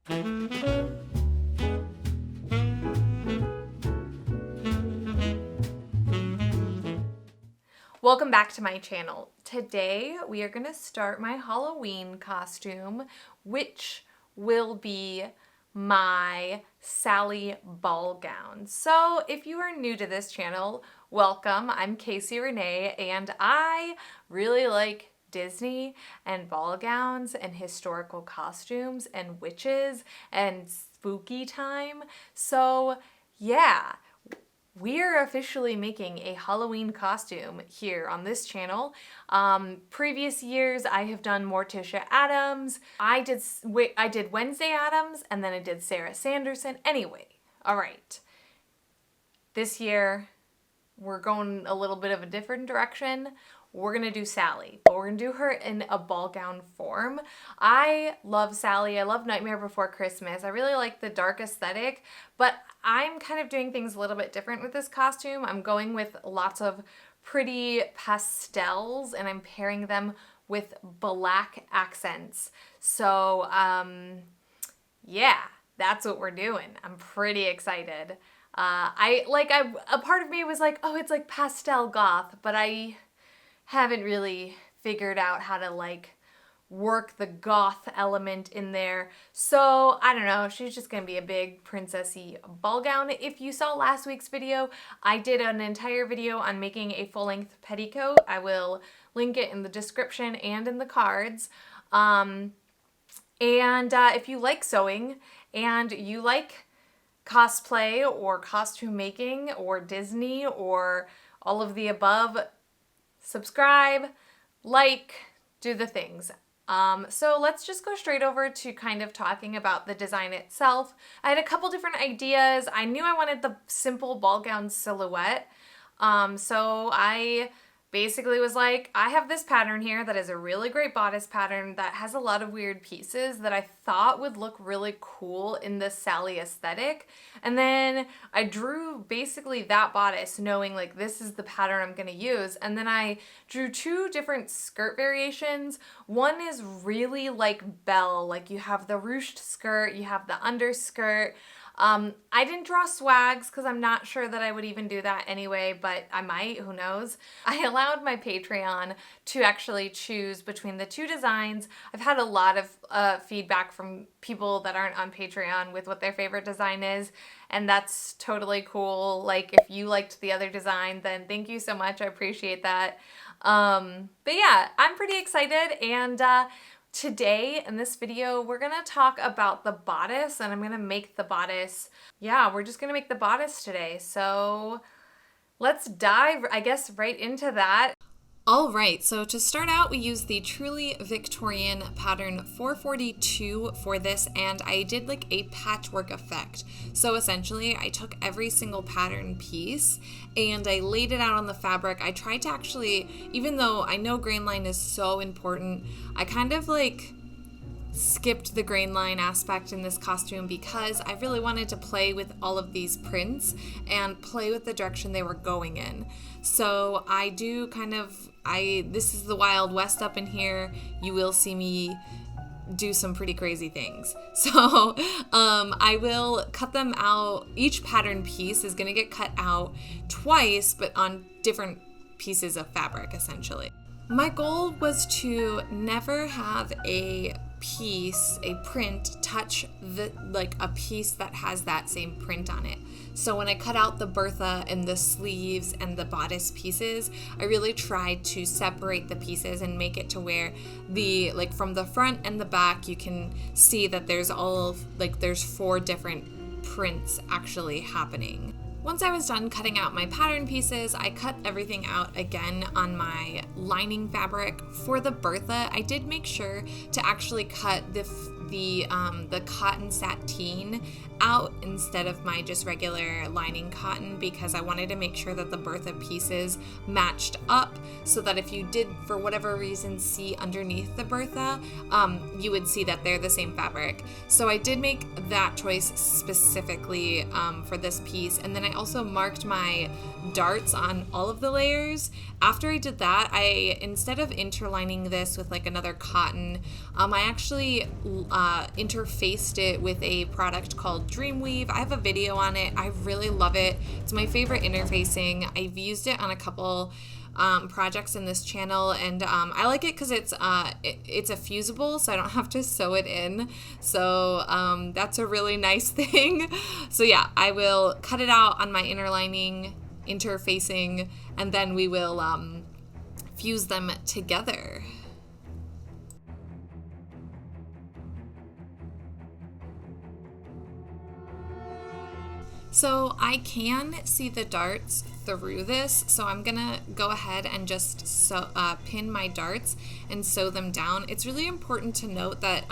Welcome back to my channel. Today we are going to start my Halloween costume, which will be my Sally Ballgown. So if you are new to this channel, welcome. I'm Casey Renee and I really like Disney and ball gowns and historical costumes and witches and spooky time. So yeah, we're officially making a Halloween costume here on this channel. Previous years I have done Morticia Addams. I did Wednesday Addams and then I did Sarah Sanderson. Anyway, all right. This year we're going a little bit of a different direction. We're gonna do Sally, but we're gonna do her in a ball gown form. I love Sally. I love Nightmare Before Christmas. I really like the dark aesthetic, but I'm kind of doing things a little bit different with this costume. I'm going with lots of pretty pastels and I'm pairing them with black accents. So yeah, that's what we're doing. I'm pretty excited. A part of me was like, oh, it's like pastel goth, but I haven't really figured out how to like work the goth element in there. So I don't know, she's just gonna be a big princessy ball gown. If you saw last week's video, I did an entire video on making a full-length petticoat. I will link it in the description and in the cards. If you like sewing and you like cosplay or costume making or Disney or all of the above, subscribe, like, do the things. So let's just go straight over to kind of talking about the design itself. I had a couple different ideas. I knew I wanted the simple ball gown silhouette. So I basically was like, I have this pattern here that is a really great bodice pattern that has a lot of weird pieces that I thought would look really cool in the Sally aesthetic. And then I drew basically that bodice knowing like this is the pattern I'm gonna use. And then I drew two different skirt variations. One is really like Belle, like you have the ruched skirt, you have the underskirt. I didn't draw swags because I'm not sure that I would even do that anyway, but I might, who knows. I allowed my Patreon to actually choose between the two designs. I've had a lot of feedback from people that aren't on Patreon with what their favorite design is, and that's totally cool. Like if you liked the other design, then thank you so much. I appreciate that. But yeah, I'm pretty excited, and today in this video, we're gonna talk about the bodice and I'm gonna make the bodice. Yeah, we're just gonna make the bodice today. So let's dive, I guess, right into that. All right, so to start out, we used the Truly Victorian pattern 442 for this, and I did like a patchwork effect. So essentially, I took every single pattern piece and I laid it out on the fabric. I tried to actually, even though I know grain line is so important, I kind of like skipped the grain line aspect in this costume because I really wanted to play with all of these prints and play with the direction they were going in. So I do kind of, this is the Wild West up in here. You will see me do some pretty crazy things. So I will cut them out. Each pattern piece is gonna get cut out twice, but on different pieces of fabric, essentially. My goal was to never have a print touch a piece that has that same print on it. So when I cut out the bertha and the sleeves and the bodice pieces, I really tried to separate the pieces and make it to where from the front and the back, you can see that there's there's 4 different prints actually happening. Once I was done cutting out my pattern pieces, I cut everything out again on my lining fabric. For the bertha, I did make sure to actually cut the cotton sateen out instead of my just regular lining cotton because I wanted to make sure that the bertha pieces matched up so that if you did for whatever reason see underneath the bertha, you would see that they're the same fabric. So I did make that choice specifically for this piece, and then I also marked my darts on all of the layers. After I did that, instead of interlining this with like another cotton, I actually interfaced it with a product called Dreamweave. I have a video on it. I really love it. It's my favorite interfacing. I've used it on a couple projects in this channel, and I like it because it's a fusible, so I don't have to sew it in. So that's a really nice thing. So yeah, I will cut it out on my inner lining, interfacing, and then we will fuse them together. So I can see the darts through this, so I'm gonna go ahead and just pin my darts and sew them down. It's really important to note that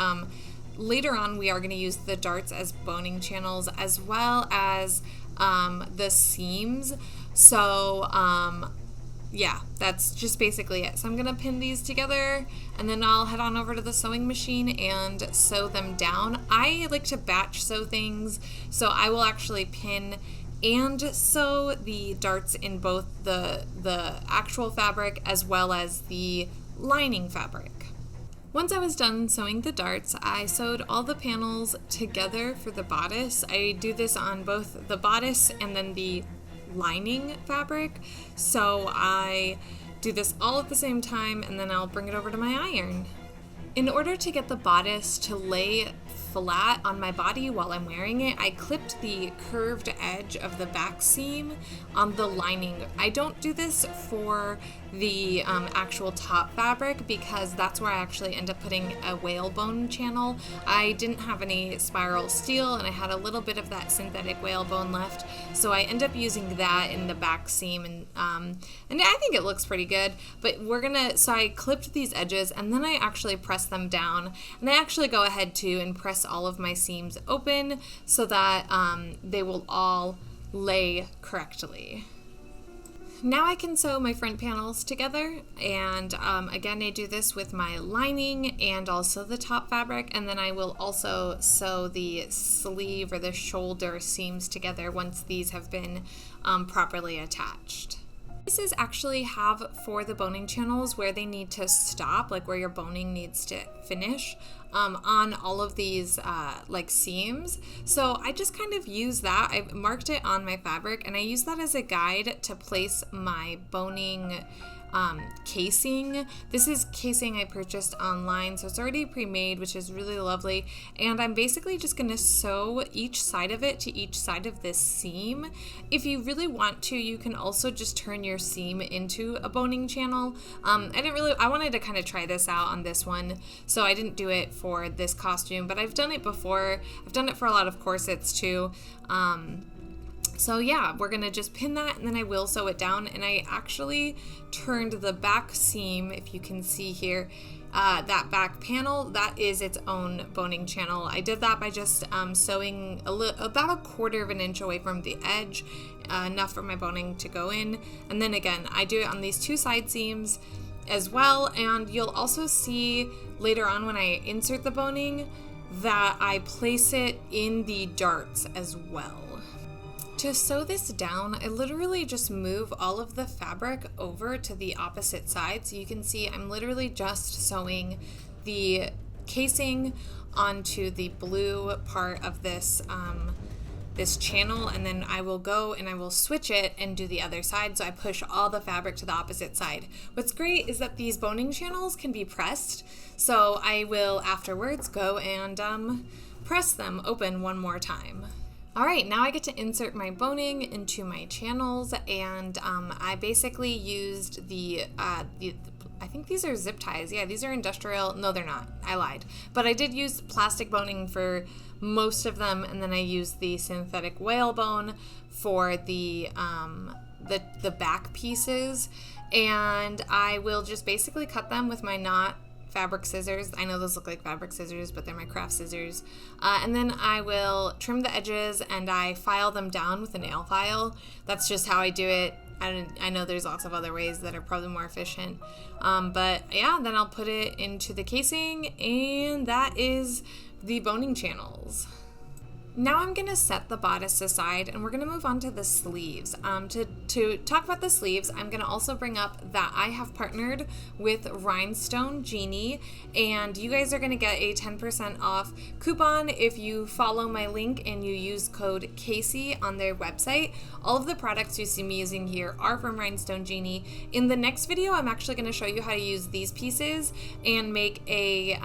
later on we are gonna use the darts as boning channels as well as the seams. So yeah, that's just basically it. So I'm gonna pin these together, and then I'll head on over to the sewing machine and sew them down. I like to batch sew things, so I will actually pin and sew the darts in both the actual fabric as well as the lining fabric. Once I was done sewing the darts, I sewed all the panels together for the bodice. I do this on both the bodice and then the lining fabric, so I do this all at the same time, and then I'll bring it over to my iron. In order to get the bodice to lay flat on my body while I'm wearing it, I clipped the curved edge of the back seam on the lining. I don't do this for the actual top fabric because that's where I actually end up putting a whalebone channel. I didn't have any spiral steel, and I had a little bit of that synthetic whalebone left, so I end up using that in the back seam, and I think it looks pretty good. But so I clipped these edges, and then I actually pressed them down, and I actually go ahead too and press all of my seams open so that they will all lay correctly. Now I can sew my front panels together, and again I do this with my lining and also the top fabric, and then I will also sew the sleeve or the shoulder seams together once these have been properly attached. Pieces actually have for the boning channels where they need to stop, like where your boning needs to finish on all of these like seams. So I just kind of use that. I marked it on my fabric, and I use that as a guide to place my boning casing. This is casing I purchased online, so it's already pre-made, which is really lovely, and I'm basically just going to sew each side of it to each side of this seam. If you really want to, you can also just turn your seam into a boning channel. I wanted to kind of try this out on this one, so I didn't do it for this costume, but I've done it before. I've done it for a lot of corsets too. So yeah, we're gonna just pin that, and then I will sew it down. And I actually turned the back seam, if you can see here, that back panel, that is its own boning channel. I did that by just sewing about a quarter of an inch away from the edge, enough for my boning to go in. And then again, I do it on these two side seams as well. And you'll also see later on when I insert the boning that I place it in the darts as well. To sew this down, I literally just move all of the fabric over to the opposite side. So you can see I'm literally just sewing the casing onto the blue part of this this channel, and then I will go and I will switch it and do the other side. So I push all the fabric to the opposite side. What's great is that these boning channels can be pressed. So I will afterwards go and press them open one more time. All right, now I get to insert my boning into my channels, and I basically used I think these are zip ties. Yeah, these are industrial. No, they're not. I lied. But I did use plastic boning for most of them, and then I used the synthetic whalebone for the back pieces, and I will just basically cut them with my knot fabric scissors. I know those look like fabric scissors, but they're my craft scissors. And then I will trim the edges, and I file them down with a nail file. That's just how I do it. I know there's lots of other ways that are probably more efficient. But yeah, then I'll put it into the casing, and that is the boning channels. Now I'm going to set the bodice aside and we're going to move on to the sleeves. To talk about the sleeves, I'm going to also bring up that I have partnered with Rhinestone Genie, and you guys are going to get a 10% off coupon if you follow my link and you use code Casey on their website. All of the products you see me using here are from Rhinestone Genie. In the next video, I'm actually going to show you how to use these pieces and make a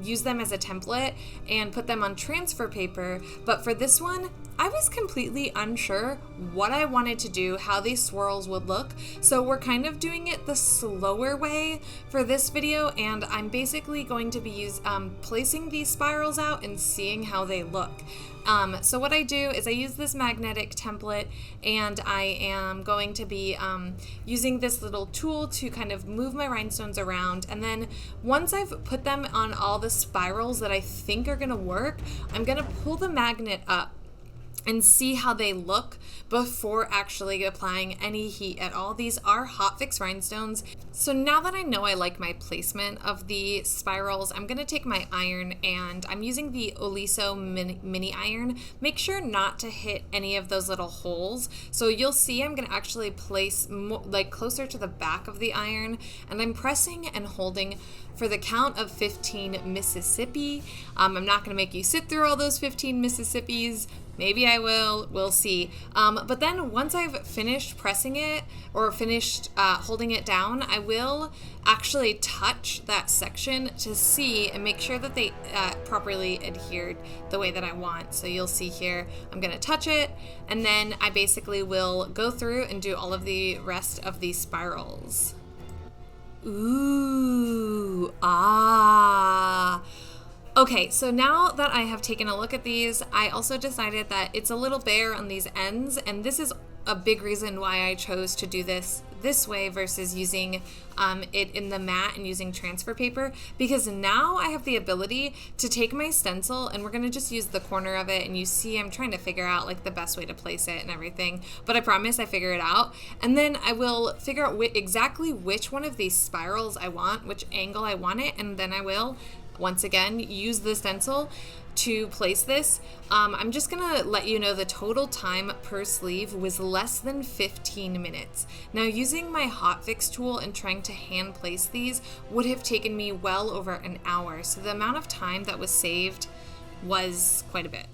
use them as a template and put them on transfer paper. But for this one, I was completely unsure what I wanted to do, how these swirls would look. So we're kind of doing it the slower way for this video, and I'm basically going to be placing these spirals out and seeing how they look. So what I do is I use this magnetic template, and I am going to be using this little tool to kind of move my rhinestones around. And then once I've put them on all the spirals that I think are gonna work, I'm gonna pull the magnet up and see how they look before actually applying any heat at all. These are hot fix rhinestones. So now that I know I like my placement of the spirals, I'm gonna take my iron, and I'm using the Oliso mini iron. Make sure not to hit any of those little holes. So you'll see I'm gonna actually place closer to the back of the iron, and I'm pressing and holding for the count of 15 Mississippi. I'm not gonna make you sit through all those 15 Mississippis. Maybe I will, we'll see. But then once I've finished pressing it or finished holding it down, I will actually touch that section to see and make sure that they properly adhered the way that I want. So you'll see here, I'm gonna touch it, and then I basically will go through and do all of the rest of these spirals. Ooh, ah. Okay, so now that I have taken a look at these, I also decided that it's a little bare on these ends, and this is a big reason why I chose to do this way versus using it in the mat and using transfer paper, because now I have the ability to take my stencil, and we're gonna just use the corner of it, and you see I'm trying to figure out like the best way to place it and everything, but I promise I figure it out. And then I will figure out exactly which one of these spirals I want, which angle I want it, and then I will once again use the stencil to place this. I'm just gonna let you know the total time per sleeve was less than 15 minutes. Now, using my hot fix tool and trying to hand place these would have taken me well over an hour, so the amount of time that was saved was quite a bit.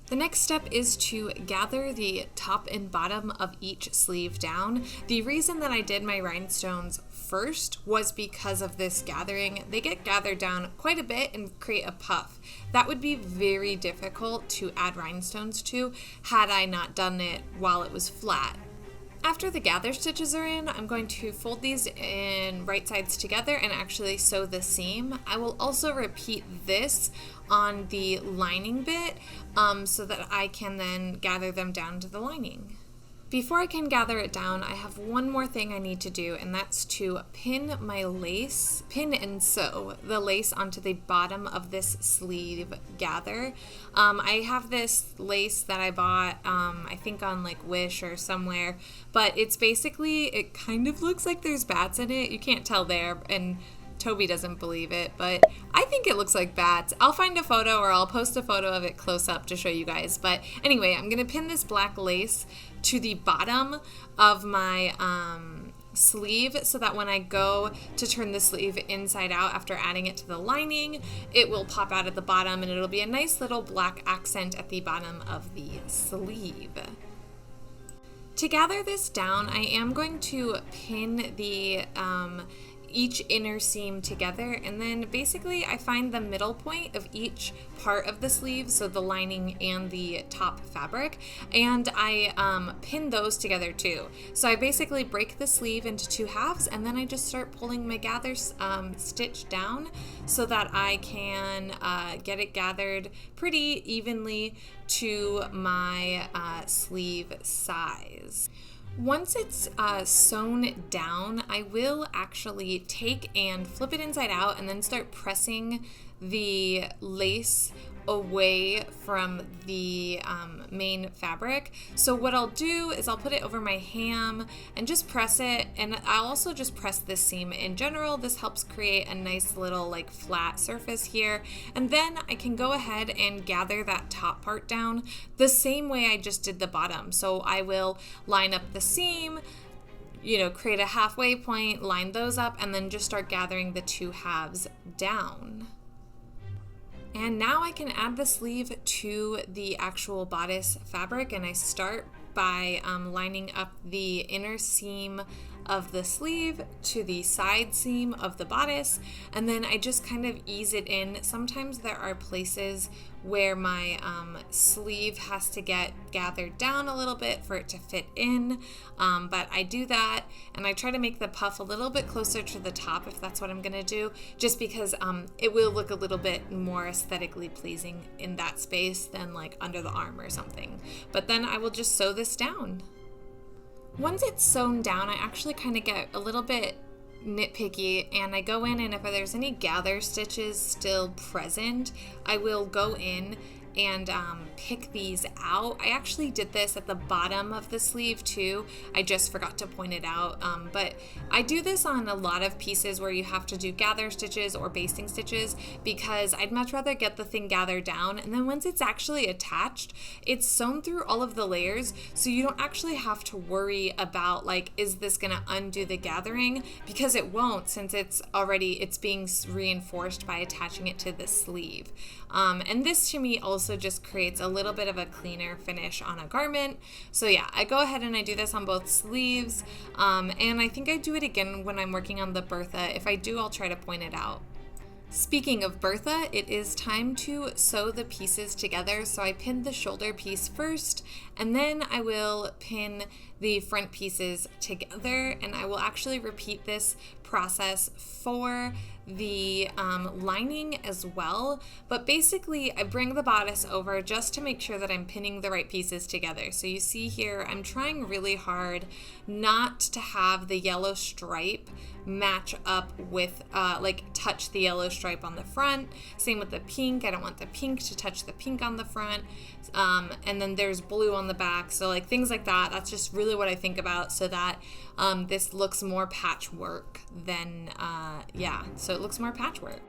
The next step is to gather the top and bottom of each sleeve down. The reason that I did my rhinestones first was because of this gathering. They get gathered down quite a bit and create a puff. That would be very difficult to add rhinestones to had I not done it while it was flat. After the gather stitches are in, I'm going to fold these in right sides together and actually sew the seam. I will also repeat this on the lining bit so that I can then gather them down to the lining. Before I can gather it down, I have one more thing I need to do, and that's to pin and sew the lace onto the bottom of this sleeve gather. I have this lace that I bought, I think on like Wish or somewhere, but it's basically, it kind of looks like there's bats in it. You can't tell there, and Toby doesn't believe it, but I think it looks like bats. I'll find a photo, or I'll post a photo of it close up to show you guys. But anyway, I'm gonna pin this black lace to the bottom of my sleeve so that when I go to turn the sleeve inside out after adding it to the lining, it will pop out at the bottom, and it'll be a nice little black accent at the bottom of the sleeve. To gather this down, I am going to pin the each inner seam together, and then basically I find the middle point of each part of the sleeve, so the lining and the top fabric, and I pin those together too. So I basically break the sleeve into two halves, and then I just start pulling my gather stitch down so that I can get it gathered pretty evenly to my sleeve size. Once it's sewn down, I will actually take and flip it inside out and then start pressing the lace away from the main fabric. So what I'll do is I'll put it over my ham and just press it, and I'll also just press this seam in general. This helps create a nice little like flat surface here, and then I can go ahead and gather that top part down the same way I just did the bottom. So I will line up the seam, create a halfway point, line those up, and then just start gathering the two halves down. And now I can add the sleeve to the actual bodice fabric, and I start by lining up the inner seam of the sleeve to the side seam of the bodice, and then I just kind of ease it in. Sometimes there are places where my sleeve has to get gathered down a little bit for it to fit in, but I do that, and I try to make the puff a little bit closer to the top if that's what I'm gonna do, just because it will look a little bit more aesthetically pleasing in that space than like under the arm or something. But then I will just sew this down. Once it's sewn down, I actually kind of get a little bit nitpicky, and I go in, and if there's any gather stitches still present, I will go in and pick these out. I actually did this at the bottom of the sleeve too. I just forgot to point it out, but I do this on a lot of pieces where you have to do gather stitches or basting stitches, because I'd much rather get the thing gathered down, and then once it's actually attached, it's sewn through all of the layers, so you don't actually have to worry about like, is this gonna undo the gathering, because it won't, since it's being reinforced by attaching it to the sleeve. And this to me also just creates a little bit of a cleaner finish on a garment. So yeah, I go ahead and I do this on both sleeves, and I think I do it again when I'm working on the bertha. If I do, I'll try to point it out. Speaking of bertha, it is time to sew the pieces together. So I pinned the shoulder piece first, and then I will pin the front pieces together, and I will actually repeat this process for the lining as well. But basically I bring the bodice over just to make sure that I'm pinning the right pieces together. So you see here, I'm trying really hard not to have the yellow stripe match up with touch the yellow stripe on the front. Same with the pink. I don't want the pink to touch the pink on the front. And then there's blue on the back. So like things like that. That's just really what I think about, so that this looks more patchwork than, so it looks more patchwork.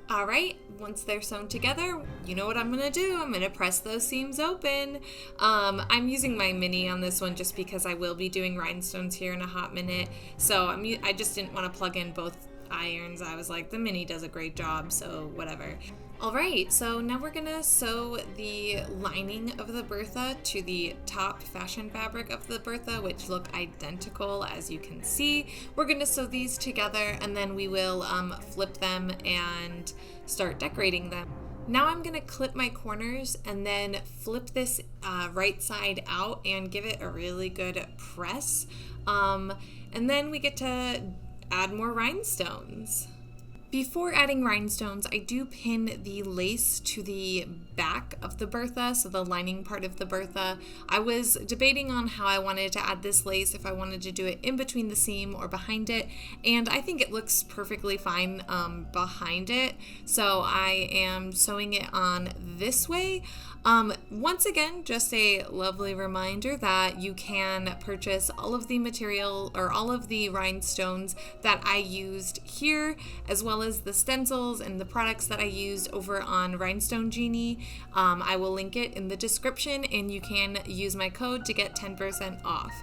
All right, once they're sewn together, you know what I'm gonna do. I'm gonna press those seams open. I'm using my mini on this one just because I will be doing rhinestones here in a hot minute. So I just didn't want to plug in both irons. I was like, the mini does a great job, so whatever. All right, so now we're gonna sew the lining of the bertha to the top fashion fabric of the bertha, which look identical as you can see. We're gonna sew these together, and then we will flip them and start decorating them. Now I'm gonna clip my corners and then flip this right side out and give it a really good press. And then we get to add more rhinestones. Before adding rhinestones, I do pin the lace to the back of the bertha, so the lining part of the bertha. I was debating on how I wanted to add this lace, if I wanted to do it in between the seam or behind it, and I think it looks perfectly fine behind it, so I am sewing it on this way. Once again, just a lovely reminder that you can purchase all of the material or all of the rhinestones that I used here, as well as the stencils and the products that I used over on Rhinestone Genie. I will link it in the description, and you can use my code to get 10% off.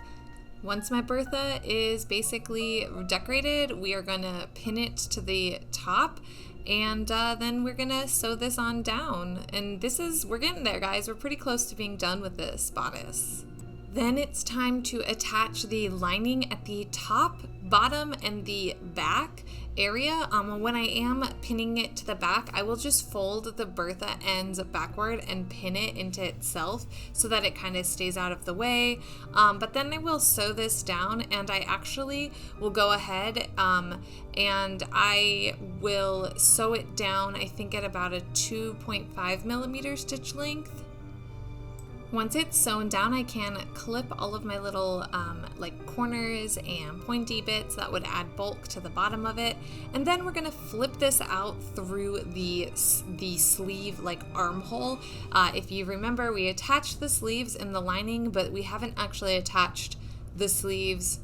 Once my bertha is basically decorated, we are gonna pin it to the top, and then we're gonna sew this on down. And we're getting there, guys. We're pretty close to being done with this bodice. Then it's time to attach the lining at the top, bottom, and the back area. When I am pinning it to the back, I will just fold the bertha ends backward and pin it into itself so that it kind of stays out of the way. But then I will sew this down, and I actually will go ahead and I will sew it down, I think at about a 2.5 millimeter stitch length. Once it's sewn down, I can clip all of my little like corners and pointy bits that would add bulk to the bottom of it. And then we're gonna flip this out through the sleeve like armhole. If you remember, we attached the sleeves in the lining, but we haven't actually attached the sleeves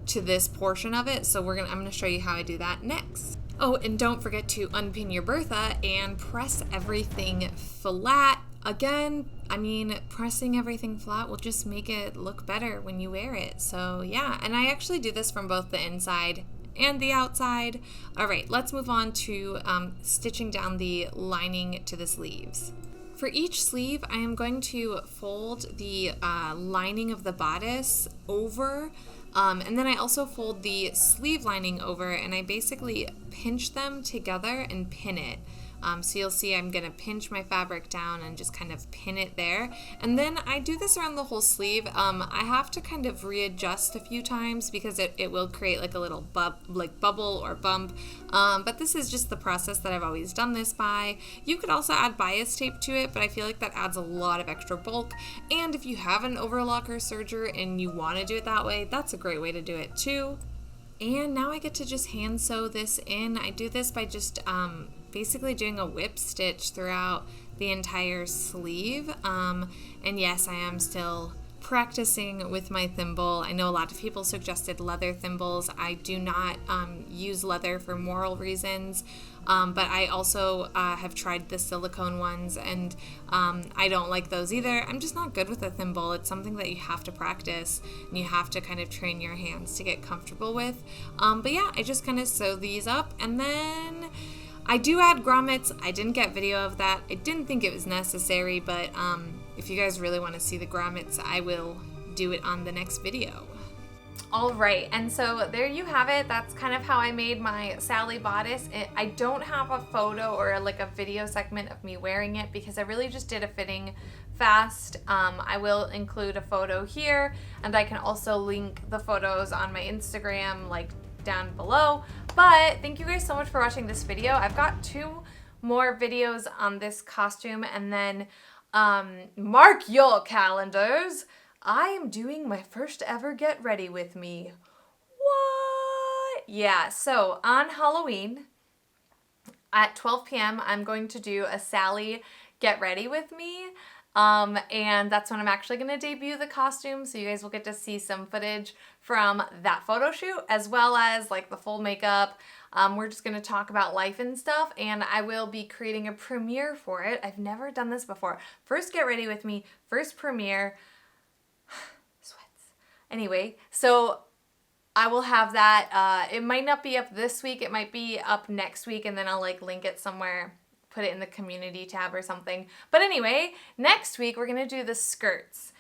to this portion of it. So I'm gonna show you how I do that next. Oh, and don't forget to unpin your bertha and press everything flat. Again, I mean, pressing everything flat will just make it look better when you wear it. So yeah, and I actually do this from both the inside and the outside. All right, let's move on to stitching down the lining to the sleeves. For each sleeve, I am going to fold the lining of the bodice over, and then I also fold the sleeve lining over, and I basically pinch them together and pin it. So you'll see I'm going to pinch my fabric down and just kind of pin it there. And then I do this around the whole sleeve. I have to kind of readjust a few times because it will create like a little bubble or bump. But this is just the process that I've always done this by. You could also add bias tape to it, but I feel like that adds a lot of extra bulk. And if you have an overlock or serger and you want to do it that way, that's a great way to do it too. And now I get to just hand sew this in. I do this by just basically doing a whip stitch throughout the entire sleeve. And yes, I am still practicing with my thimble. I know a lot of people suggested leather thimbles. I do not use leather for moral reasons, but I also have tried the silicone ones, and I don't like those either. I'm just not good with a thimble. It's something that you have to practice and you have to kind of train your hands to get comfortable with. But yeah, I just kind of sew these up, and then I do add grommets. I didn't get video of that. I didn't think it was necessary, but if you guys really want to see the grommets, I will do it on the next video. All right, and so there you have it. That's kind of how I made my Sally bodice. I don't have a photo or like a video segment of me wearing it because I really just did a fitting fast. I will include a photo here, and I can also link the photos on my Instagram like down below. But thank you guys so much for watching this video. I've got 2 more videos on this costume, and then mark your calendars. I am doing my first ever get ready with me. What? Yeah, so on Halloween at 12 p.m. I'm going to do a Sally get ready with me. And that's when I'm actually going to debut the costume, so you guys will get to see some footage from that photo shoot as well as like the full makeup. We're just going to talk about life and stuff, and I will be creating a premiere for it. I've never done this before. First get ready with me, first premiere. Sweats. Anyway, so I will have that. It might not be up this week, it might be up next week, and then I'll like link it somewhere, put it in the community tab or something. But anyway, next week we're gonna do the skirts.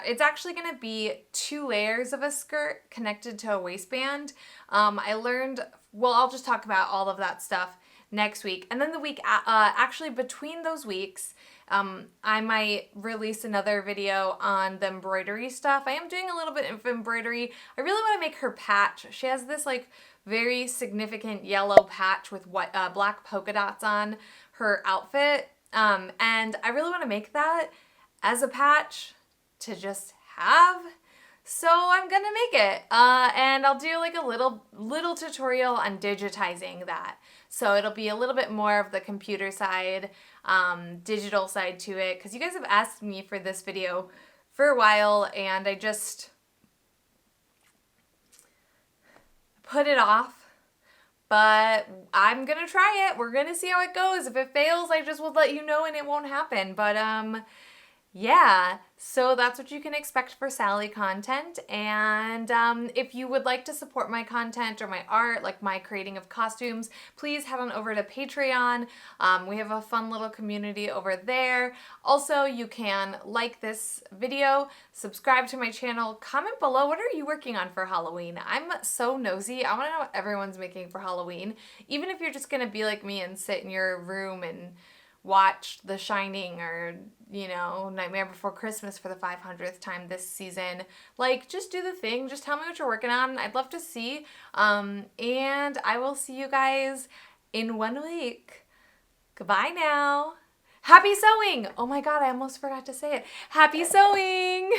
It's actually gonna be 2 layers of a skirt connected to a waistband. I learned, well, I'll just talk about all of that stuff next week. And then the week, actually between those weeks, I might release another video on the embroidery stuff. I am doing a little bit of embroidery. I really want to make her patch. She has this like very significant yellow patch with black polka dots on her outfit. And I really want to make that as a patch to just have. So I'm gonna make it. And I'll do like a little tutorial on digitizing that. So it'll be a little bit more of the computer side, digital side to it, because you guys have asked me for this video for a while and I just put it off. But I'm gonna try it. We're gonna see how it goes. If it fails, I just will let you know and it won't happen. But yeah, so that's what you can expect for Sally content. And if you would like to support my content or my art, like my creating of costumes, please head on over to Patreon. We have a fun little community over there. Also, you can like this video, subscribe to my channel, comment below, what are you working on for Halloween? I'm so nosy. I want to know what everyone's making for Halloween. Even if you're just going to be like me and sit in your room and watch The Shining or, you know, Nightmare Before Christmas for the 500th time this season. Like, just do the thing. Just tell me what you're working on. I'd love to see. And I will see you guys in 1 week. Goodbye now. Happy sewing! Oh my God, I almost forgot to say it. Happy sewing!